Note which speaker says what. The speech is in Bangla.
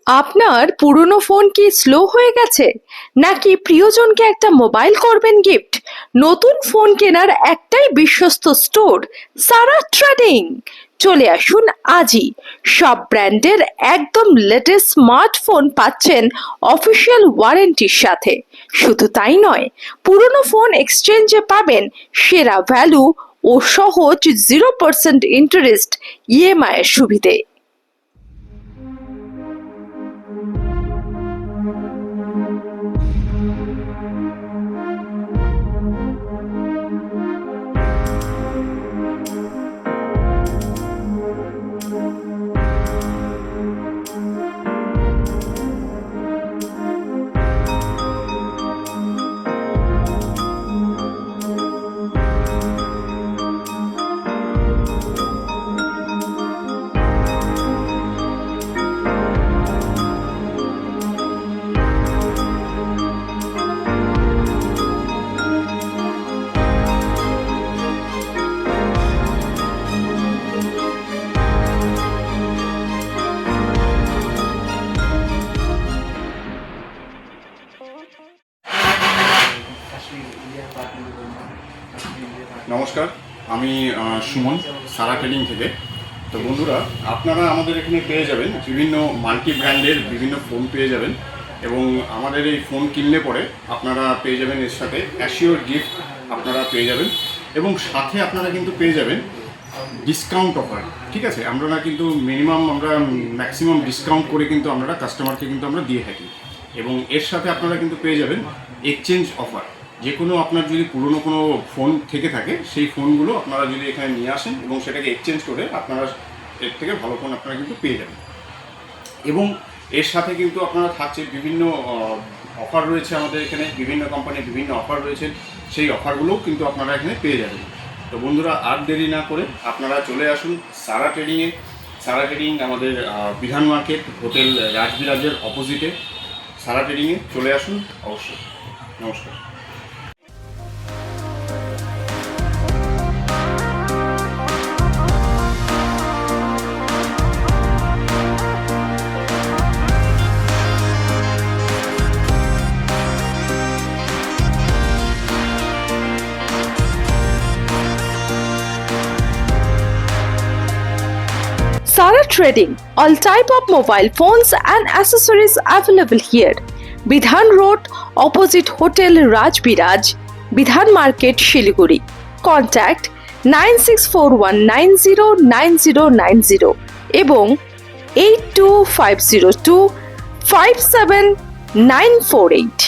Speaker 1: আপনার পুরনো ফোন কি স্লো হয়ে গেছে, নাকি প্রিয়জনকে একটা মোবাইল করবেন গিফট? নতুন ফোন কেনার একটাই বিশ্বস্ত স্টোর, সারা ট্রেডিং। চলে আসুন আজই। সব ব্র্যান্ডের একদম লেটেস্ট স্মার্টফোন পাচ্ছেন অফিসিয়াল ওয়ারেন্টির সাথে। শুধু তাই নয়, পুরনো ফোন এক্সচেঞ্জে পাবেন সেরা ভ্যালু ও সহজ 0% ইন্টারেস্ট ইএমআই এর সুবিধে।
Speaker 2: নমস্কার, আমি সুমন, সারা ট্রেডিং থেকে। তো বন্ধুরা, আপনারা আমাদের এখানে পেয়ে যাবেন বিভিন্ন মাল্টি ব্র্যান্ডের বিভিন্ন ফোন পেয়ে যাবেন, এবং আমাদের এই ফোন কিনলে পরে আপনারা পেয়ে যাবেন এর সাথে অ্যাসিওর গিফট আপনারা পেয়ে যাবেন, এবং সাথে আপনারা কিন্তু পেয়ে যাবেন ডিসকাউন্ট অফার। ঠিক আছে, আমরা কিন্তু ম্যাক্সিমাম ডিসকাউন্ট করে কিন্তু আমরা কাস্টমারকে কিন্তু আমরা দিয়ে থাকি, এবং এর সাথে আপনারা কিন্তু পেয়ে যাবেন এক্সচেঞ্জ অফার। যে কোনো আপনার যদি পুরনো কোনো ফোন থেকে থাকে, সেই ফোনগুলো আপনারা যদি এখানে নিয়ে আসেন এবং সেটাকে এক্সচেঞ্জ করে আপনারা এর থেকে ভালো ফোন আপনারা কিন্তু পেয়ে যাবেন। এবং এর সাথে কিন্তু আপনারা থাকছে বিভিন্ন অফার রয়েছে আমাদের এখানে, বিভিন্ন কোম্পানির বিভিন্ন অফার রয়েছে, সেই অফারগুলোও কিন্তু আপনারা এখানে পেয়ে যাবেন। তো বন্ধুরা, আর দেরি না করে আপনারা চলে আসুন সারা ট্রেডিংয়ে। সারা ট্রেডিং আমাদের বিধান মার্কেট হোটেল রাজবিরাজের অপোজিটে। সারা ট্রেডিংয়ে চলে আসুন অবশ্যই। নমস্কার।
Speaker 1: Sara Trading, all type of mobile phones and accessories available here. Bidhan Road, opposite Hotel Rajbiraj, Bidhan Market, Shiliguri. Contact 9641909090 এবং 82502 57948।